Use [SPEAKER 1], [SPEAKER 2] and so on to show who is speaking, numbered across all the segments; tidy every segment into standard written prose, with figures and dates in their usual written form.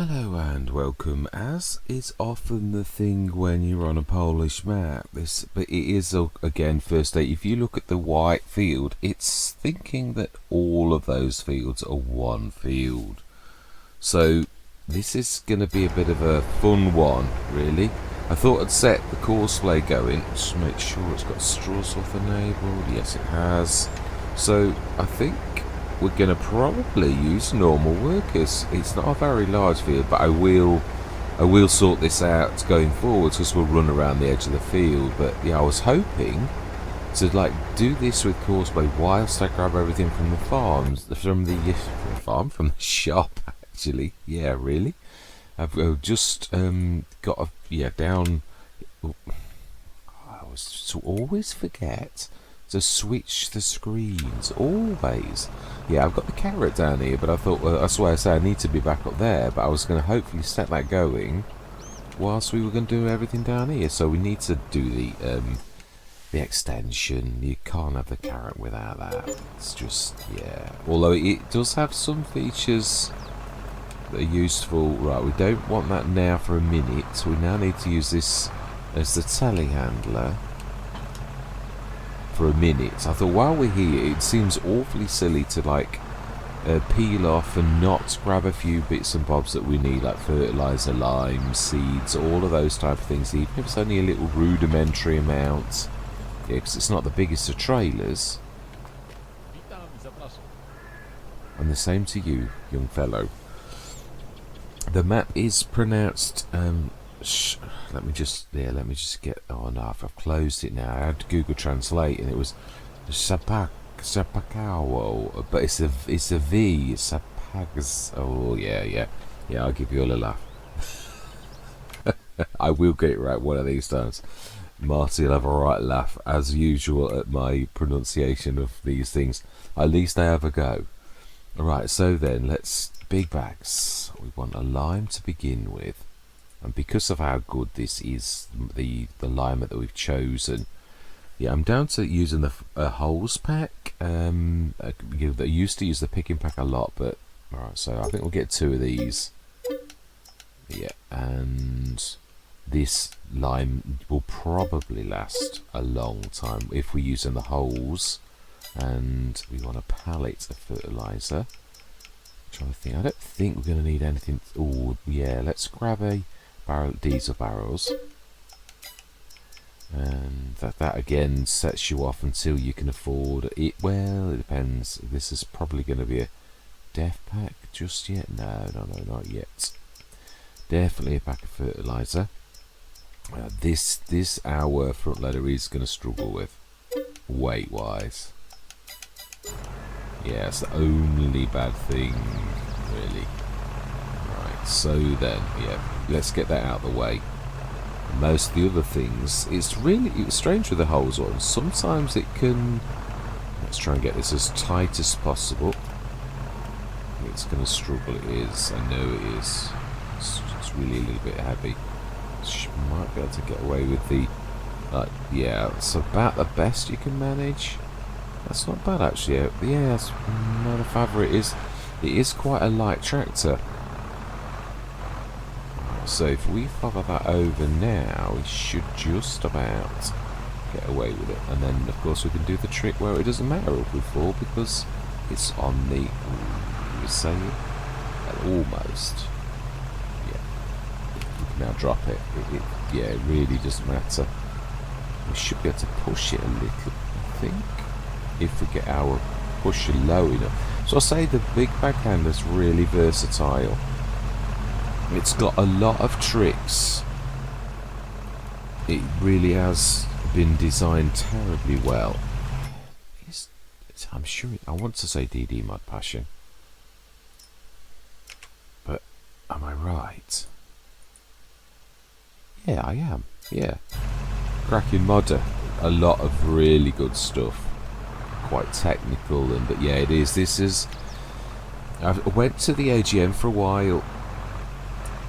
[SPEAKER 1] Hello and welcome. As is often the thing when you're on a Polish map, but it is again first day. If you look at the white field, it's thinking that all of those fields are one field. So this is going to be a bit of a fun one, really. I thought I'd set the courseplay going, just make sure it's got straw slough enabled. Yes, it has. So I think we're going to probably use normal workers. It's not a very large field, but I will sort this out going forward because we'll run around the edge of the field. But yeah, I was hoping to do this with courseplay whilst I grab everything from the farms, from the shop. Actually, yeah, really. I've just got down. I always forget to switch the screens, always. Yeah, I've got the carrot down here, but I thought, that's why I say I need to be back up there, but I was going to hopefully set that going whilst we were going to do everything down here. So we need to do the extension. You can't have the carrot without that. It's just, yeah. Although it does have some features that are useful. Right, we don't want that now for a minute, so we now need to use this as the telehandler for a minute. I thought while we're here, it seems awfully silly to peel off and not grab a few bits and bobs that we need, like fertilizer, lime, seeds, all of those type of things, even if it's only a little rudimentary amount. Yeah, because it's not the biggest of trailers. And the same to you, young fellow. The map is pronounced let me just get, oh no, I've closed it now. I had Google Translate and it was Szpakowo, but it's a V. Szpags. Oh yeah, I'll give you all a laugh. I will get it right one of these times. Marty will have a right laugh as usual at my pronunciation of these things. At least I have a go. Alright, so then let's big bags. We want a lime to begin with. And because of how good this is, the lime that we've chosen, yeah, I'm down to using the hose pack. I used to use the picking pack a lot, but alright, so I think we'll get 2 of these. Yeah, and this lime will probably last a long time if we're using the holes. And we want a pallet of fertilizer. Trying to think, I don't think we're going to need anything. Oh yeah, let's grab a diesel barrels, and that again sets you off until you can afford it. Well, it depends. This is probably going to be a death pack just yet. No, not yet. Definitely a pack of fertilizer. This our front loader is going to struggle with weight wise. Yeah, it's the only bad thing really. So then, yeah, let's get that out of the way. Most of the other things, it's strange with the holes one. Sometimes it can. Let's try and get this as tight as possible. It's going to struggle. It is. I know it is. It's really a little bit heavy. She might be able to get away with the. Yeah, it's about the best you can manage. That's not bad actually. Yeah, it's not a favourite. It is quite a light tractor. So if we follow that over now, we should just about get away with it. And then of course we can do the trick where it doesn't matter if we fall because it's on the, you say it? Almost. Yeah. We can now drop it. Yeah, it really doesn't matter. We should be able to push it a little, I think, if we get our pusher low enough. So I'll say the big backhand is really versatile. It's got a lot of tricks. It really has been designed terribly well. I'm sure I want to say DD Mod Passion, but am I right? Yeah, I am. Yeah, cracking modder. A lot of really good stuff. Quite technical, but yeah, it is. This is. I went to the AGM for a while.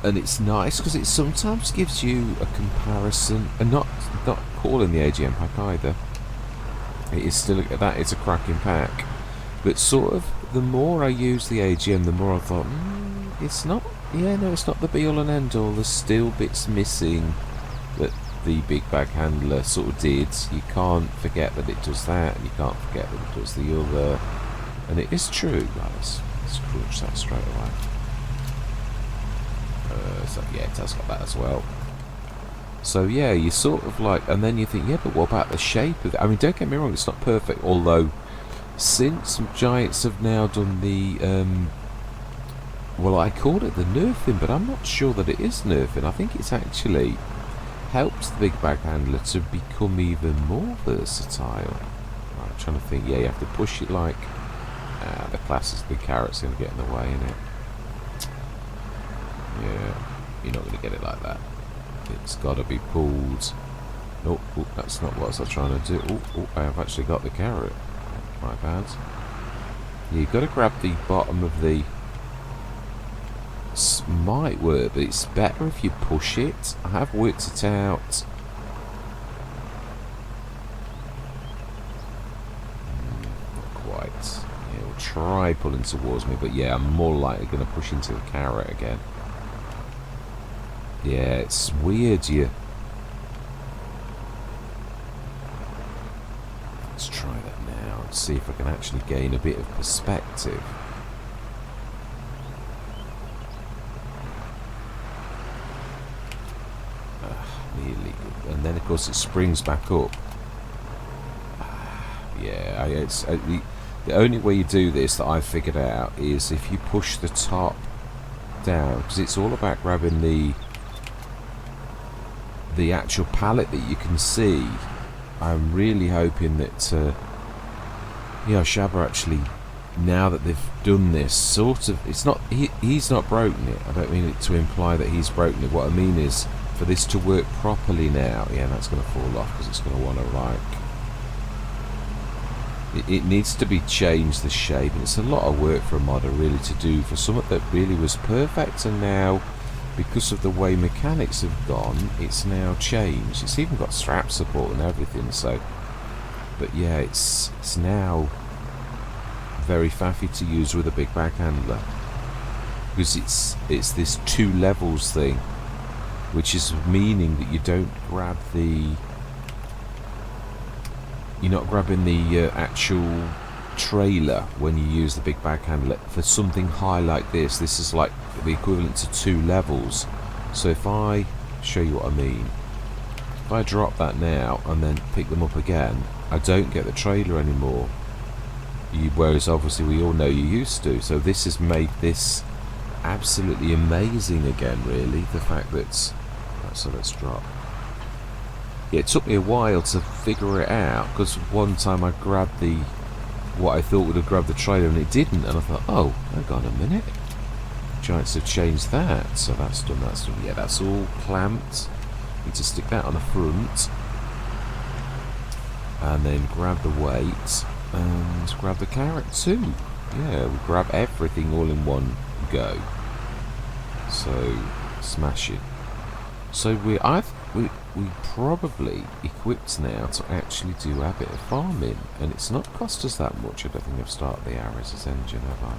[SPEAKER 1] And it's nice because it sometimes gives you a comparison, and not calling the AGM pack either. It is still it's a cracking pack, but sort of the more I use the AGM, the more I thought it's not Yeah, no, it's not the be all and end all. There's still bits missing that the big bag handler sort of did. You can't forget that it does that, and you can't forget that it does the other. And it is true, guys. Let's crunch that straight away. So yeah, it has got that as well. So yeah, you sort of like, and then you think, yeah, but what about the shape of it? I mean, don't get me wrong, it's not perfect. Although, since Giants have now done the, well, I called it the nerfing, but I'm not sure that it is nerfing. I think it's actually helps the big bag handler to become even more versatile. I'm trying to think. Yeah, you have to push it like the classic big carrot's going to get in the way, innit? Yeah, you're not going to get it like that. It's got to be pulled. Oh, that's not what I was trying to do. Oh, I have actually got the carrot. My bad. Yeah, you've got to grab the bottom of the... Might work, but it's better if you push it. I have worked it out. Not quite. Yeah, we'll try pulling towards me, but yeah, I'm more likely going to push into the carrot again. Yeah, it's weird. Let's try that now and see if I can actually gain a bit of perspective. Nearly good. And then of course it springs back up. Yeah, it's the only way you do this that I've figured out is if you push the top down, because it's all about grabbing the actual pallet that you can see. I'm really hoping that yeah, Shabba actually, now that they've done this, sort of, it's not, he's not broken it. I don't mean it to imply that he's broken it. What I mean is, for this to work properly now, yeah, that's going to fall off because it's going to want to, like, it needs to be changed, the shape, and it's a lot of work for a modder really to do for something that really was perfect, and now, because of the way mechanics have gone, it's now changed. It's even got strap support and everything, so, but yeah, it's now very faffy to use with a big bag handler, because it's this 2 levels thing, which is meaning that you don't grab the, you're not grabbing the actual trailer when you use the big bag handler. For something high like this, this is like the equivalent to 2 levels. So if I show you what I mean, if I drop that now and then pick them up again, I don't get the trailer anymore. Whereas obviously we all know you used to. So this has made this absolutely amazing again, really. The fact that, right, so let's drop. Yeah, it took me a while to figure it out, because one time I grabbed the, what I thought would have grabbed the trailer and it didn't, and I thought, oh, hang on a minute, Giants have changed that. So that's done, yeah, that's all clamped. Need to stick that on the front and then grab the weight and grab the carrot too. Yeah, we grab everything all in one go. So smash it. So we probably equipped now to actually do a bit of farming, and it's not cost us that much. I don't think I've started the Ares engine, have I?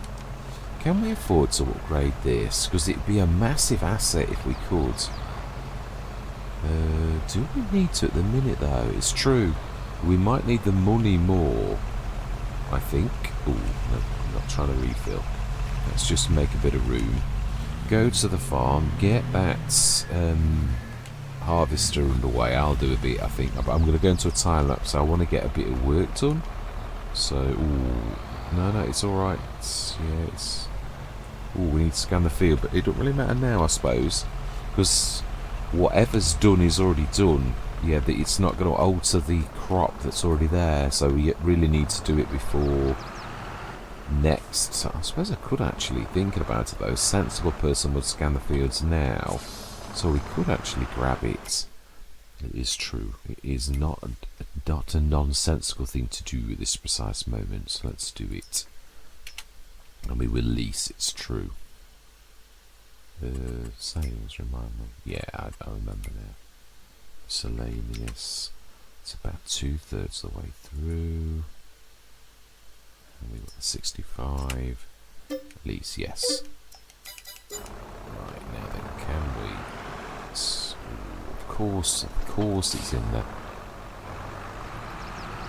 [SPEAKER 1] Can we afford to upgrade this? Because it'd be a massive asset if we could. Do we need to at the minute though? It's true. We might need the money more, I think. Oh, no, I'm not trying to refill. Let's just make a bit of room. Go to the farm, get that harvester underway. I'll do a bit, I think. But I'm going to go into a time lapse, so I want to get a bit of work done. So, ooh, no, it's alright. Yeah, it's... Ooh, we need to scan the field, but it don't really matter now, I suppose. Because whatever's done is already done. Yeah, it's not going to alter the crop that's already there, so we really need to do it before next. So I suppose I could actually, thinking about it though, a sensible person would scan the fields now, so we could actually grab it. It is true. It is not a nonsensical thing to do at this precise moment, so let's do it. And we will lease, it's true. Sales, remind me. Yeah, I remember now. Miscellaneous. It's about 2/3 the way through. And we got the 65. Lease, yes. Right, Of course it's in there.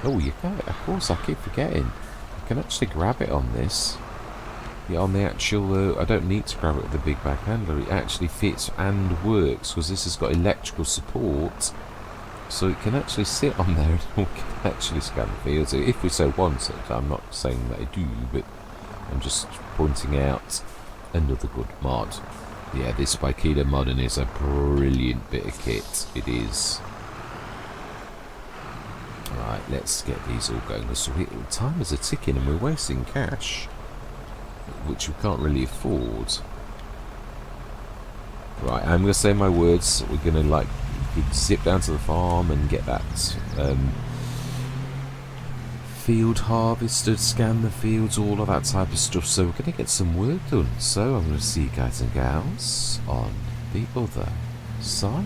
[SPEAKER 1] Oh, you can. Of course, I keep forgetting. I can actually grab it on this. Yeah, on the actual, I don't need to grab it with the big bag handler. It actually fits and works because this has got electrical support. So it can actually sit on there and we can actually scan the fields if we so want it. I'm not saying that I do, but I'm just pointing out another good mod. Yeah, this Spikita Modern is a brilliant bit of kit. It is. Right, let's get these all going. Because time is a ticking and we're wasting cash, which we can't really afford. Right, I'm going to say my words. We're going to zip down to the farm and get that field harvested, scan the fields, all of that type of stuff. So we're going to get some work done. So I'm going to see you guys and gals on the other side.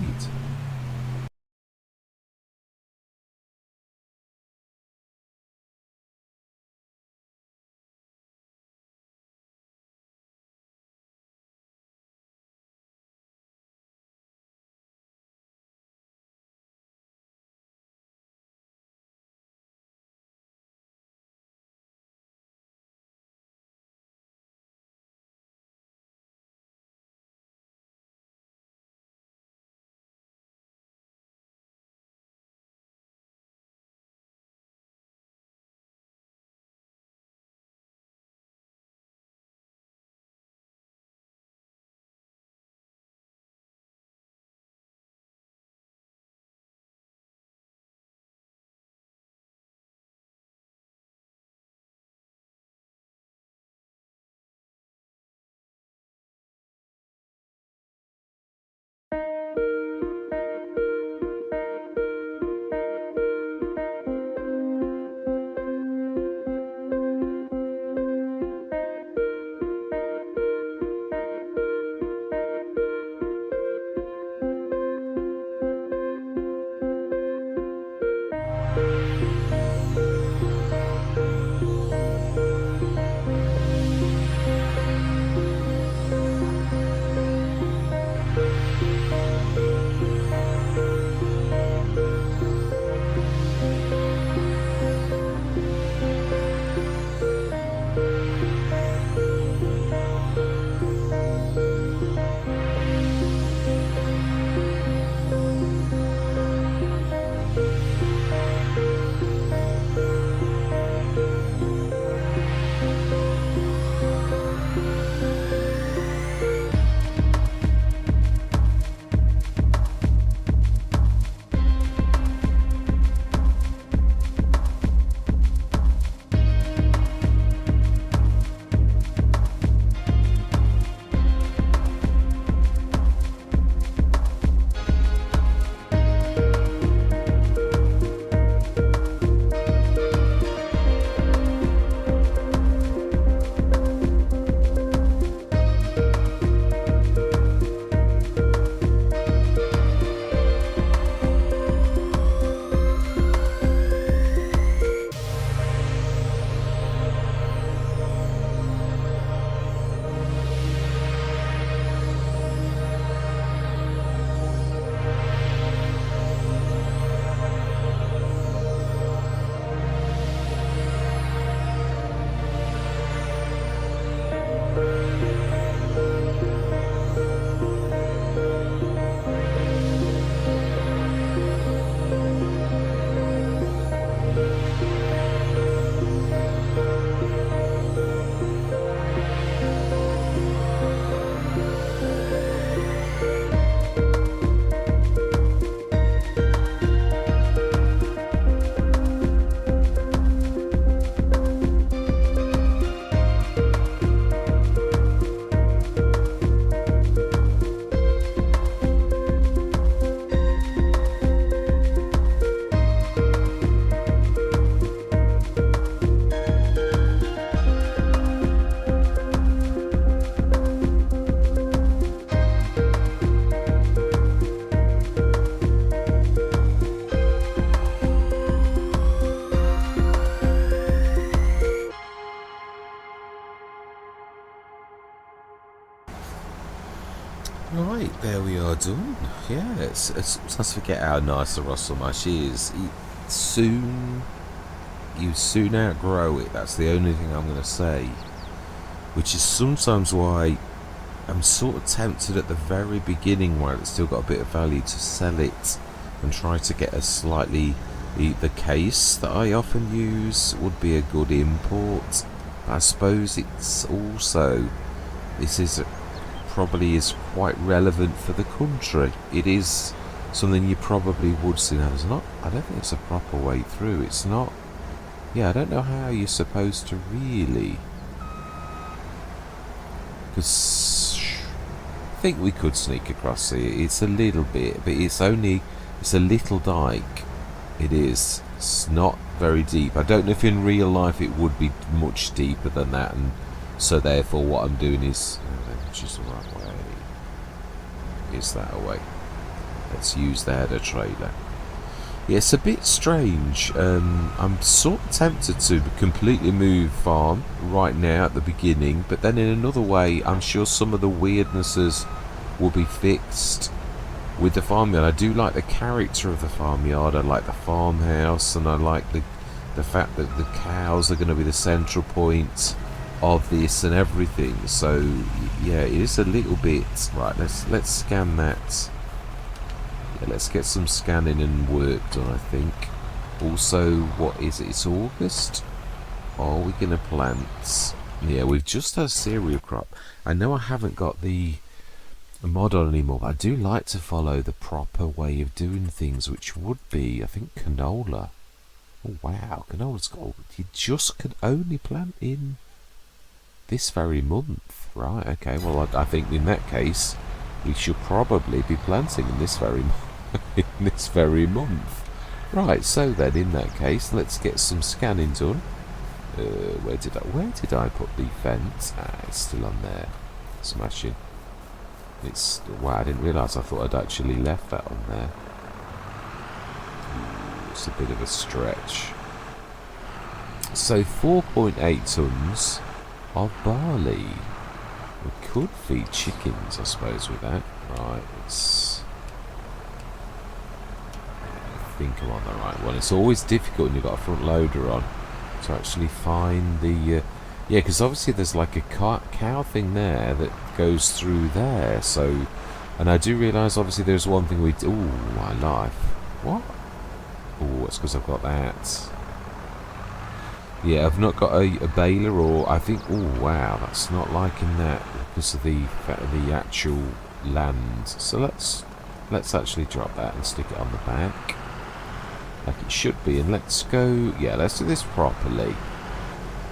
[SPEAKER 1] Right, there we are done. Yeah, let's forget how nice the Russell Mash is. Soon, you soon outgrow it. That's the only thing I'm going to say. Which is sometimes why I'm sort of tempted at the very beginning, while it's still got a bit of value, to sell it and try to get a slightly... The case that I often use would be a good import. I suppose it's also... This is probably is quite relevant for the country. It is something you probably would see. Now, there's not... I don't think it's a proper way through. It's not... Yeah, I don't know how you're supposed to really... Because... I think we could sneak across here. It's a little bit, but it's only... It's a little dike. It is. It's not very deep. I don't know if in real life it would be much deeper than that, and so therefore what I'm doing is... which is the right way? Is that a way? Let's use the header trailer. Yeah, it's a bit strange. I'm sort of tempted to completely move farm right now at the beginning, but then in another way, I'm sure some of the weirdnesses will be fixed with the farmyard. I do like the character of the farmyard. I like the farmhouse, and I like the fact that the cows are going to be the central point of this and everything. So yeah, it is a little bit right. Let's scan that. Yeah, let's get some scanning and work done. I think. Also, what is it? It's August. Are we going to plant? Yeah, we've just had a cereal crop. I know I haven't got the mod on anymore, but I do like to follow the proper way of doing things, which would be, I think, canola. Oh wow, canola's got... You just can only plant in this very month, right? Okay, well, I think in that case we should probably be planting in this very in this very month. Right, so then in that case, let's get some scanning done. Where did I put the fence? Ah, it's still on there. Smashing. It's... Wow, I didn't realise. I thought I'd actually left that on there. Ooh, it's a bit of a stretch. So 4.8 tons of barley. We could feed chickens, I suppose, with that. Right, let's... I think I'm on the right one. It's always difficult when you've got a front loader on to actually find the... yeah, because obviously there's like a cow thing there that goes through there. So, and I do realise obviously there's one thing we... Ooh, my life. What? Oh, it's because I've got that. Yeah, I've not got a baler, or I think... Oh, wow, that's not liking that because of the actual land. So let's actually drop that and stick it on the back like it should be, and let's go... Yeah, let's do this properly.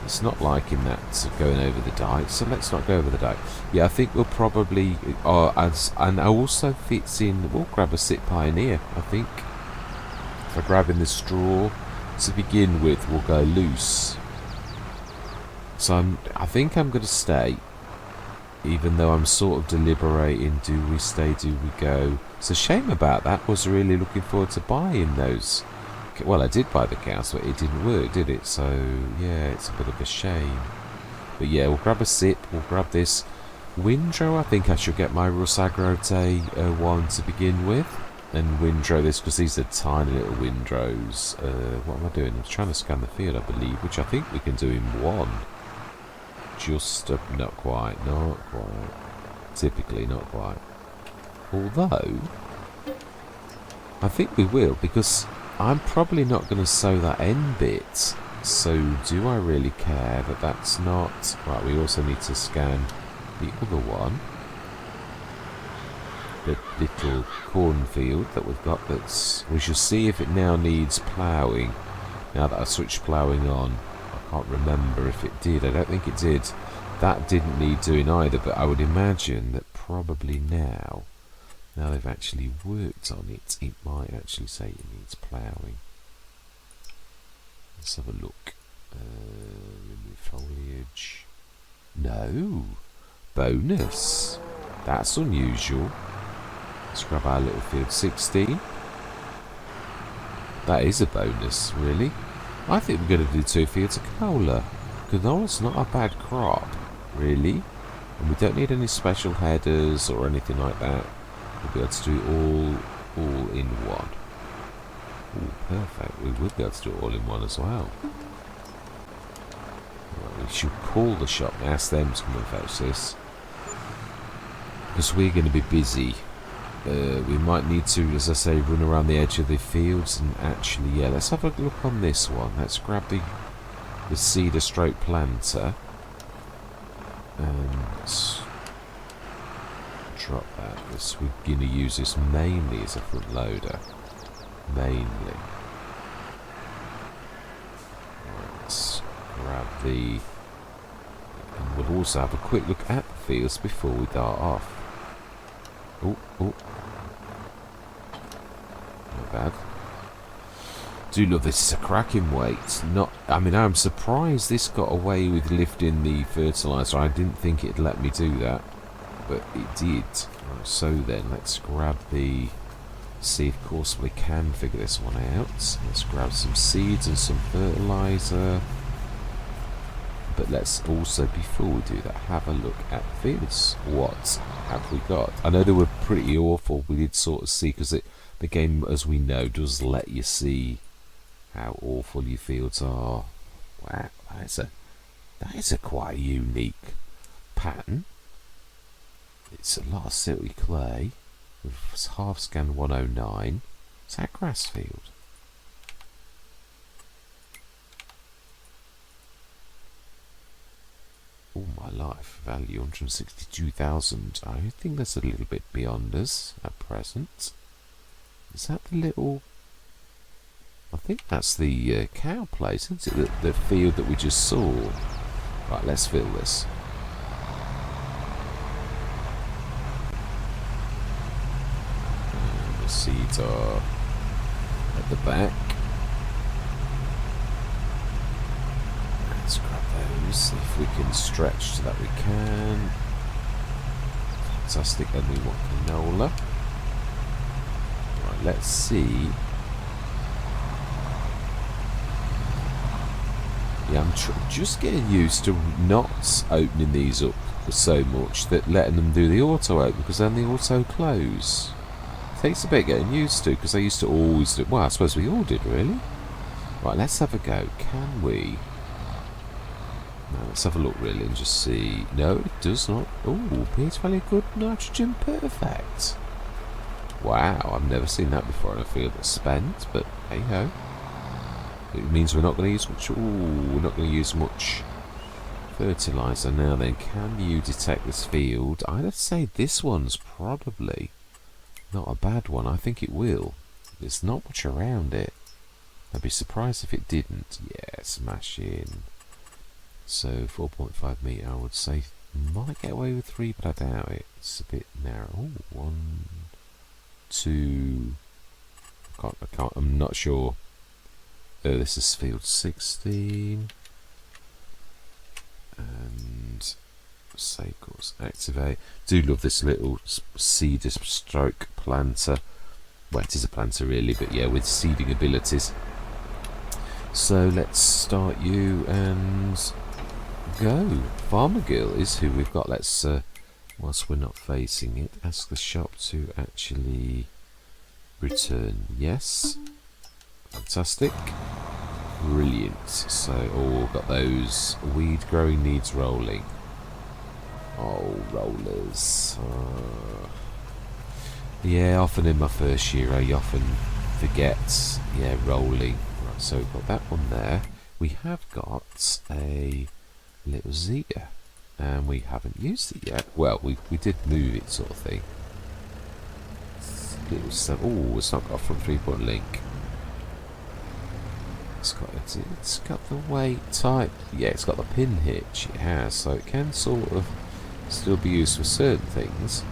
[SPEAKER 1] It's not liking that going over the dike, so let's not go over the dike. Yeah, I think we'll probably... and I also fits in... We'll grab a Sit Pioneer, I think. If I grab in the straw to begin with, we'll go loose. So I think I'm going to stay, even though I'm sort of deliberating, do we stay, do we go? It's a shame about that. Was really looking forward to buying those. Well, I did buy the cows, but it didn't work, did it? So yeah, it's a bit of a shame. But yeah, we'll grab a sip, we'll grab this windrow. I think I should get my Rusagrote one to begin with, and windrow this, because these are tiny little windrows. What am I doing? I'm trying to scan the field, I believe, which I think we can do in one. Just not quite. Typically not quite. Although I think we will, because I'm probably not going to sow that end bit. So do I really care that that's not... Right, we also need to scan the other one. The little cornfield that we've got. We shall see if it now needs ploughing. Now that I switched ploughing on. I can't remember if it did. I don't think it did. That didn't need doing either, but I would imagine that probably now they've actually worked on it, it might actually say it needs ploughing. Let's have a look. Remove foliage. No. Bonus. That's unusual. Let's grab our little field 16. That is a bonus, really. I think we're going to do 2 fields of canola. Canola's not a bad crop, really. And we don't need any special headers or anything like that. We'll be able to do it all in one. Oh, perfect. We would be able to do it all in one as well. Right, we should call the shop and ask them to come and fetch this. Because we're going to be busy. We might need to, as I say, run around the edge of the fields and actually, yeah, let's have a look on this one. Let's grab the seeder stroke planter and drop that. We're going to use this mainly as a front loader. Mainly. Right, let's grab the... And we'll also have a quick look at the fields before we dart off. Oh. Not bad. Do love this. It's a cracking weight. I mean, I'm surprised this got away with lifting the fertiliser. I didn't think it'd let me do that, but it did. Right, so then, let's grab the... See, of course, we can figure this one out. Let's grab some seeds and some fertiliser. But let's also, before we do that, have a look at fields. What have we got? I know they were pretty awful. We did sort of see, because the game, as we know, does let you see how awful your fields are. Wow, that is a quite unique pattern. It's a lot of silty clay. With half scan 109. Is that grass field? Oh my life, value 162,000. I think that's a little bit beyond us at present. Is that the little... I think that's the cow place, isn't it? The field that we just saw. Right, let's fill this. And the seeds are at the back. Let's grab those, if we can stretch so that we can. Fantastic, and we want canola. Right, let's see. Yeah, I'm just getting used to not opening these up so much that letting them do the auto open, because then they auto close. It takes a bit getting used to, because I used to always do. Well, I suppose we all did, really. Right, let's have a go. Can we? Now, let's have a look really and just see. No, it does not. Oh, pH value good, nitrogen perfect. Wow, I've never seen that before in a field that's spent, but hey ho. It means we're not going to use much. We're not going to use much fertilizer. Now then, can you detect this field? I'd say this one's probably not a bad one. I think it will. There's not much around it. I'd be surprised if it didn't. Yeah, smash in. So 4.5 metre, I would say might get away with 3, but I doubt it. It's a bit narrow. Oh, 1, 2. I can't. I'm not sure. This is field 16, and cycles activate. Do love this little seeder stroke planter. Well, it is a planter really, but yeah, with seeding abilities. So let's start you and go. Farmer Girl is who we've got. Let's, whilst we're not facing it, ask the shop to actually return. Yes. Fantastic. Brilliant. So, oh, got those. Weed growing needs rolling. Oh, rollers. Yeah, often in my first year I often forget. Yeah, rolling. Right, so we've got that one there. We have got a little Zeta, and we haven't used it yet. Well, we did move it, sort of thing. Oh, it's not got a front 3-point link. It's got the weight type. Yeah, it's got the pin hitch. It has, so it can sort of still be used for certain things.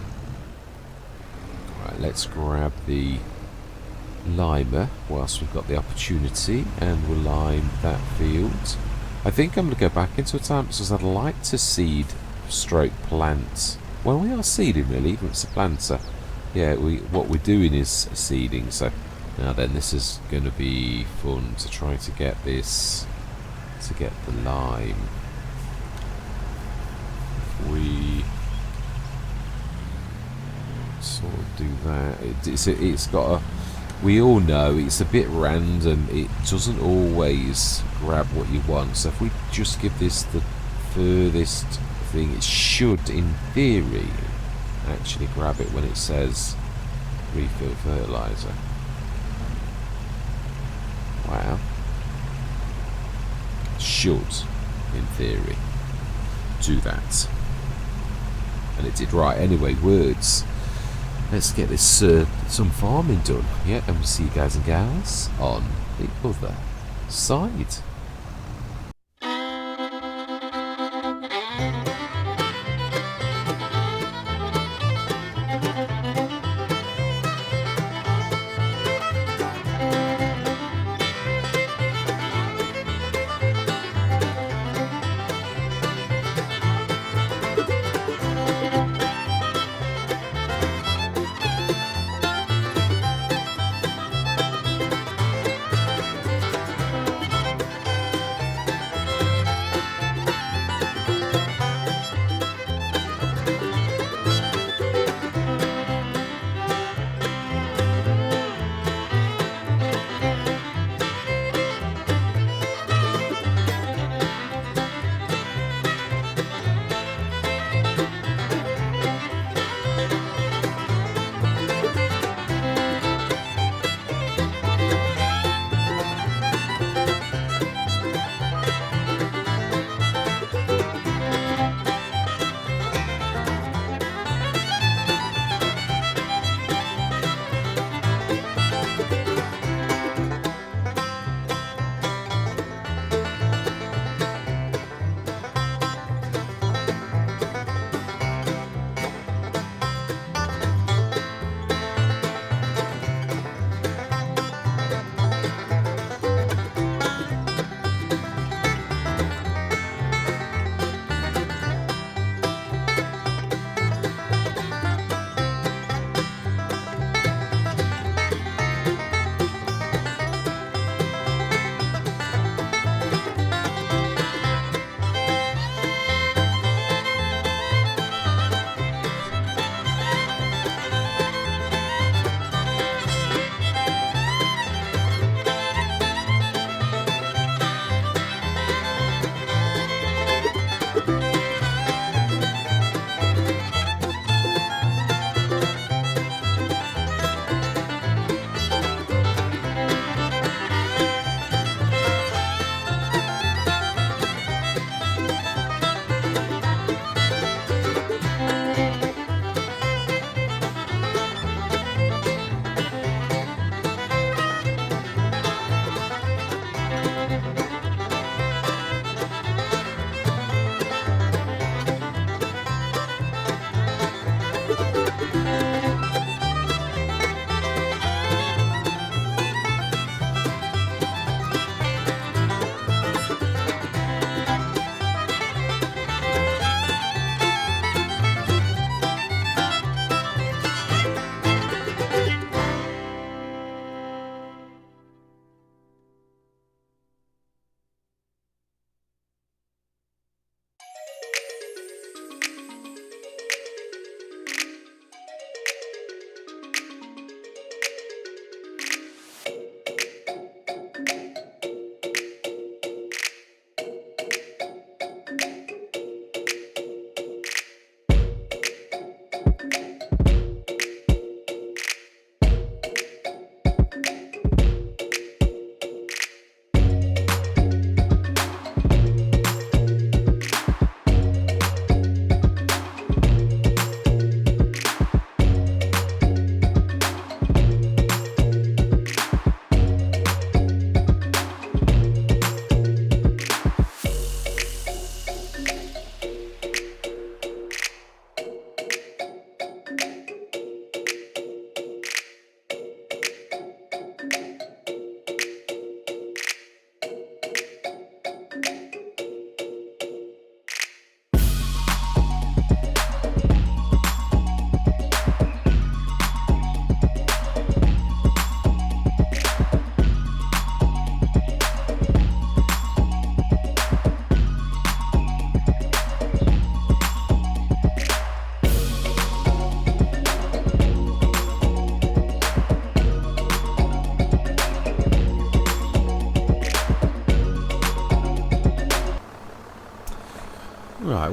[SPEAKER 1] Right, let's grab the limer whilst we've got the opportunity, and we'll lime that field. I think I'm going to go back into a time because I'd like to seed stroke plant. Well, we are seeding really, even if it's a planter. Yeah, what we're doing is seeding. So now then, this is going to be fun to try to get this, to get the lime. We do that. It's got a... We all know it's a bit random. It doesn't always grab what you want. So if we just give this the furthest thing, it should, in theory, actually grab it when it says refill fertilizer. Wow. Should, in theory, do that. And it did right anyway. Words. Let's get this some farming done. Yeah, and we'll see you guys and gals on the other side.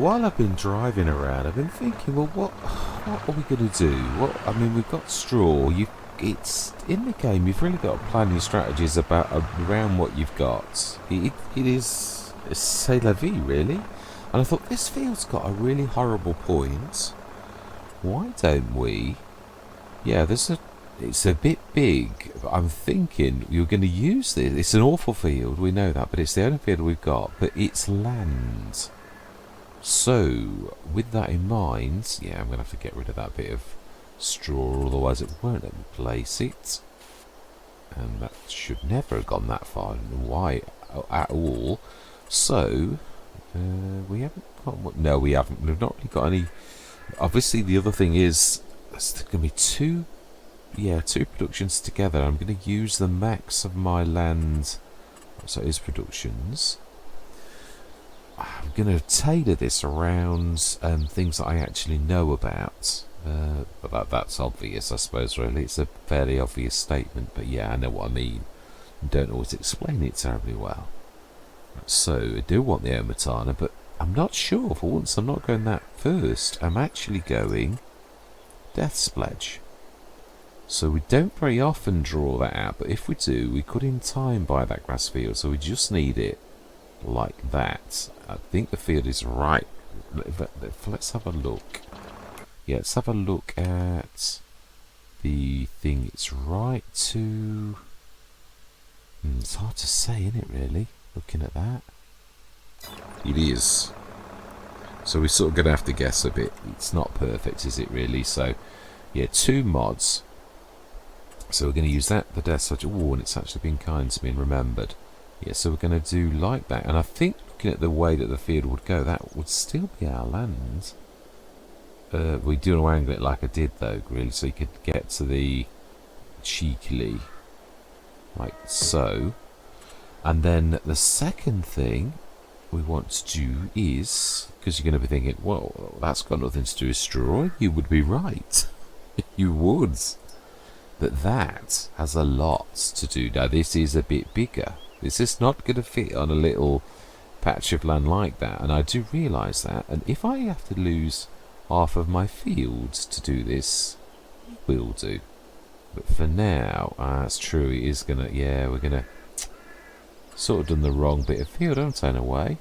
[SPEAKER 1] while I've been driving around, I've been thinking, well, what are we going to do? I mean, we've got straw. It's in the game. You've really got to plan your strategies around what you've got. It is c'est la vie, really. And I thought, this field's got a really horrible point. Why don't we? Yeah, it's a bit big, but I'm thinking you're going to use this. It's an awful field, we know that, but it's the only field we've got. But it's land. So, with that in mind, yeah, I'm going to have to get rid of that bit of straw, otherwise it won't let me place it. And that should never have gone that far. I don't know why at all. So, we haven't got... No, we haven't. We've not really got any... Obviously, the other thing is, there's going to be two productions together. I'm going to use the max of my land, so it is productions. I'm going to tailor this around things that I actually know about. But that's obvious, I suppose, really. It's a fairly obvious statement, but yeah, I know what I mean. I don't always explain it terribly well. So, I do want the Omatana, but I'm not sure. For once, I'm not going that first. I'm actually going Death's Pledge. So we don't very often draw that out, but if we do, we could in time buy that grass field, so we just need it like that. I think the field is right. Let's have a look. Yeah, let's have a look at the thing. It's right to... it's hard to say, isn't it, really? Looking at that. It is. So we're sort of going to have to guess a bit. It's not perfect, is it, really? So, yeah, 2 mods. So we're going to use that, the death such. Oh, and it's actually been kind to me and remembered. Yeah, so we're going to do like that. And I think, looking at the way that the field would go, that would still be our land. We do want to angle it like I did, though, really, so you could get to the cheekily, like so. And then the second thing we want to do is, because you're going to be thinking, well, that's got nothing to do with straw. You would be right. You would. But that has a lot to do. Now, this is a bit bigger. This is not going to fit on a little patch of land like that. And I do realise that. And if I have to lose half of my fields to do this, will do. But for now, that's true. It is going to, yeah, we're going to sort of done the wrong bit of field, haven't I, in a way?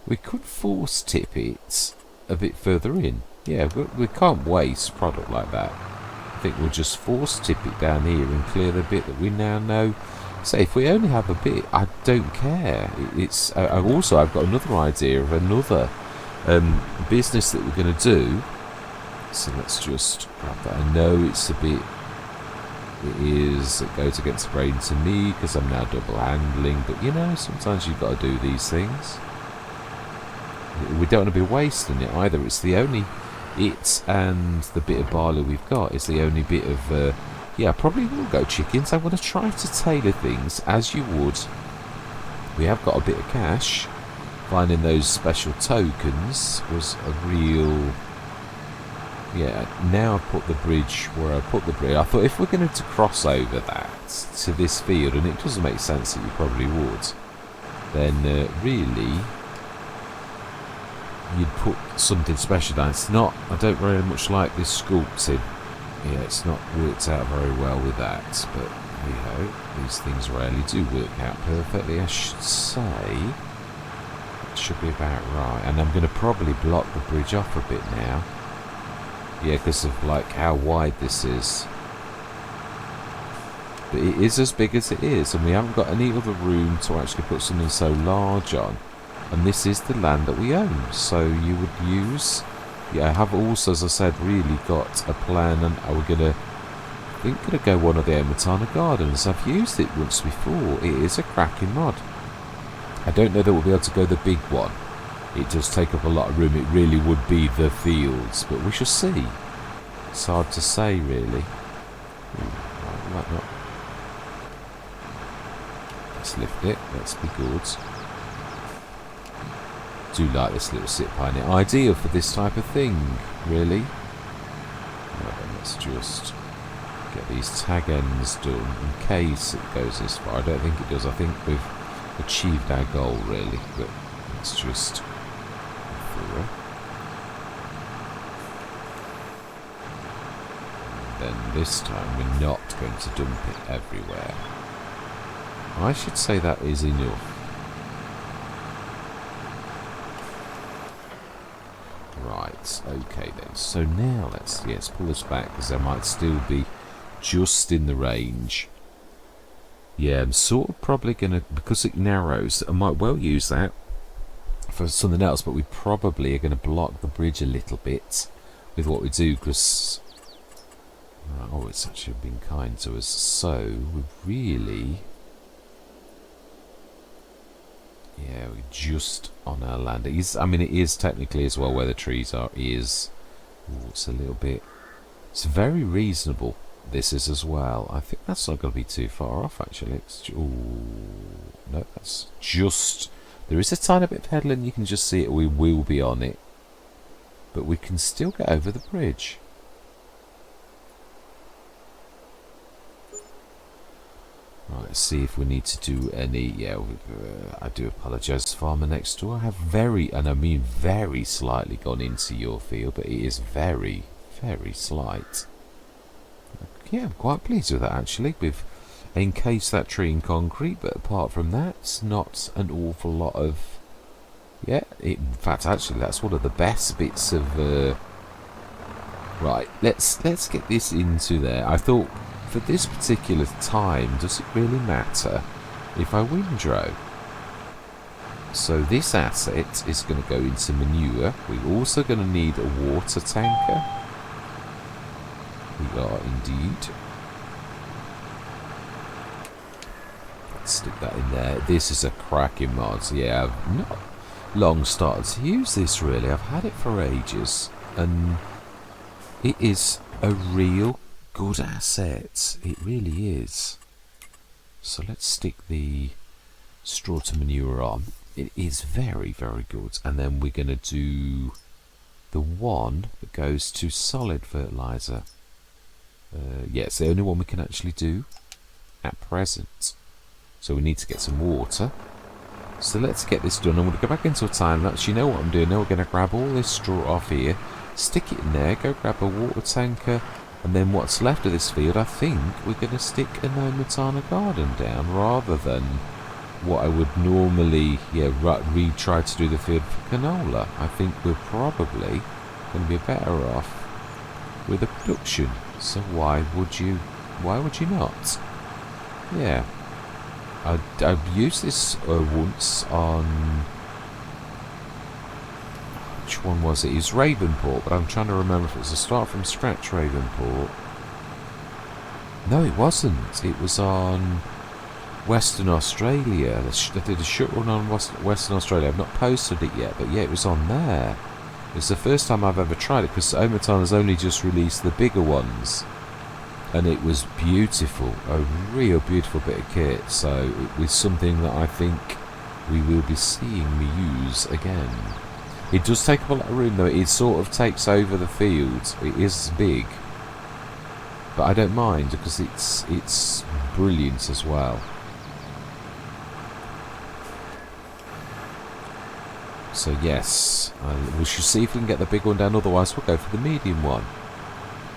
[SPEAKER 1] We could force tip it a bit further in. Yeah, we can't waste product like that. I think we'll just force tip it down here and clear the bit that we now know. Say, if we only have a bit, I don't care. It's also, I've got another idea of another business that we're going to do. So let's just grab that. I know it's a bit... It goes against the grain to me because I'm now double handling, but you know, sometimes you've got to do these things. We don't want to be wasting it either. It's the only... It and the bit of barley we've got is the only bit of... yeah, I probably will go chickens. I'm going to try to tailor things as you would. We have got a bit of cash. Finding those special tokens was a real... Yeah, now I've put the bridge where I put the bridge. I thought if we're going to cross over that to this field, and it doesn't make sense that you probably would, then really... you'd put something special down. It's not, I don't very much like this sculpting. Yeah, it's not worked out very well with that, but hey ho, these things rarely do work out perfectly, I should say. It should be about right, and I'm going to probably block the bridge off a bit now. Yeah, because of like how wide this is. But it is as big as it is, and we haven't got any other room to actually put something so large on. And this is the land that we own, so you would use... Yeah, I have also, as I said, really got a plan, and we're going to go one of the Omatana Gardens. I've used it once before. It is a cracking mod. I don't know that we'll be able to go the big one. It does take up a lot of room. It really would be the fields, but we shall see. It's hard to say, really. Ooh, might not. Let's lift it. Let's be good. Do like this little sit pioneer. Ideal for this type of thing, really. Right, then let's just get these tag ends done in case it goes this far. I don't think it does. I think we've achieved our goal, really. But Let's just through. Then this time we're not going to dump it everywhere. I should say that is enough. Right, okay then. So now let's pull this back because I might still be just in the range. Yeah, I'm sort of probably going to, because it narrows, I might well use that for something else, but we probably are going to block the bridge a little bit with what we do because... Oh, it's actually been kind to us. So, we really... Yeah, we're just on our land. It is, I mean, it is technically as well where the trees are. It's a little bit... It's very reasonable, this is as well. I think that's not going to be too far off, actually. It's, no, that's just... There is a tiny bit of headland, you can just see it. We will be on it. But we can still get over the bridge. Right, let's see if we need to do any... Yeah, I do apologise, farmer next door. I have very, and I mean very slightly gone into your field, but it is very, very slight. Yeah, I'm quite pleased with that, actually. We've encased that tree in concrete, but apart from that, it's not an awful lot of... Yeah, in fact, actually, that's one of the best bits of... Right, let's get this into there. I thought... For this particular time, does it really matter if I windrow? So this asset is going to go into manure. We're also going to need a water tanker. We are indeed. Let's stick that in there. This is a cracking mod. Yeah, I've not long started to use this really. I've had it for ages. And it is a real good asset. It really is. So let's stick the straw to manure on. It is very, very good. And then we're going to do the one that goes to solid fertilizer. Yeah, it's the only one we can actually do at present. So we need to get some water. So let's get this done. I'm going to go back into a time lapse. You know what I'm doing now. We're going to grab all this straw off here, stick it in there, go grab a water tanker. And then what's left of this field, I think we're going to stick a no matana garden down rather than what I would normally try to do the field for canola. I think we're probably going to be better off with a production. So why would you not? Yeah. I've used this once on... Which one was it? It was Ravenport, but I'm trying to remember if it was a start from scratch Ravenport. No, it wasn't. It was on Western Australia. I did a short run on Western Australia. I've not posted it yet, but yeah, it was on there. It's the first time I've ever tried it because Omatana's only just released the bigger ones. And it was beautiful. A real beautiful bit of kit. So it was something that I think we will be seeing me use again. It does take up a lot of room though. It sort of takes over the field. It is big. But I don't mind because it's brilliant as well. So yes, we should see if we can get the big one down, otherwise we'll go for the medium one.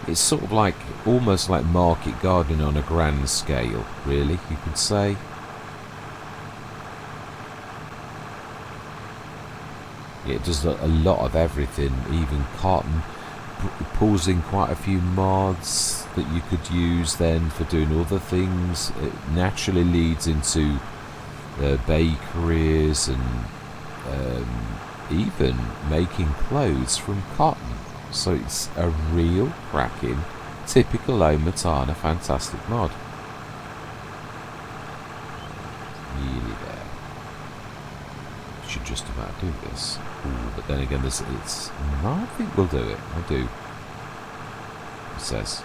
[SPEAKER 1] It's sort of like, almost like market gardening on a grand scale, really, you could say. Yeah, it does a lot of everything, even cotton. It pulls in quite a few mods that you could use then for doing other things. It naturally leads into bakeries and even making clothes from cotton. So it's a real cracking, typical Omatana fantastic mod. Nearly there. Should just about do this. Ooh, but then again, I think we'll do it. I do. It says.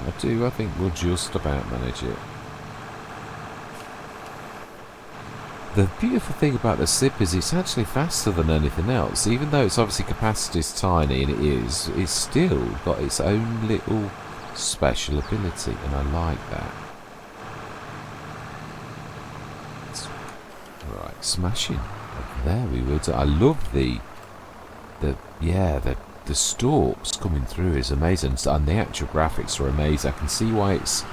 [SPEAKER 1] I think we'll just about manage it. The beautiful thing about the SIP is it's actually faster than anything else. Even though its obviously capacity is tiny, and it's still got its own little special ability, and I like that. Right, smashing. There we were. I love the stalks coming through is amazing, and the actual graphics are amazing. I can see why it's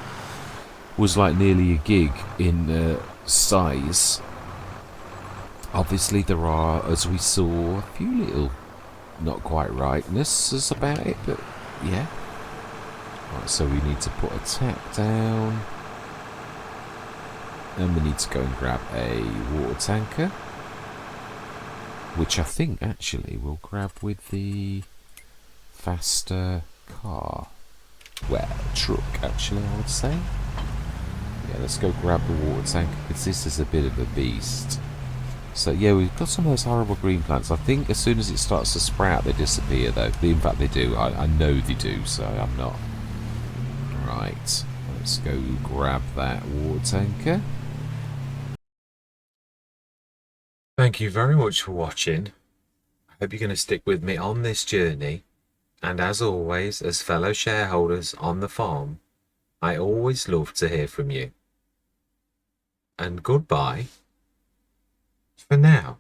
[SPEAKER 1] was like nearly a gig in size. Obviously there are, as we saw, a few little not quite rightnesses about it, but yeah. Right, so we need to put a tack down, and we need to go and grab a water tanker, which I think actually we'll grab with the faster car. Well, truck actually, I would say. Yeah, let's go grab the water tanker, because this is a bit of a beast. So yeah, we've got some of those horrible green plants. I think as soon as it starts to sprout, they disappear though. In fact, they do. I know they do, so I'm not. Right, let's go grab that water tanker. Thank you very much for watching. I hope you're going to stick with me on this journey. And as always, as fellow shareholders on the farm, I always love to hear from you. And goodbye for now.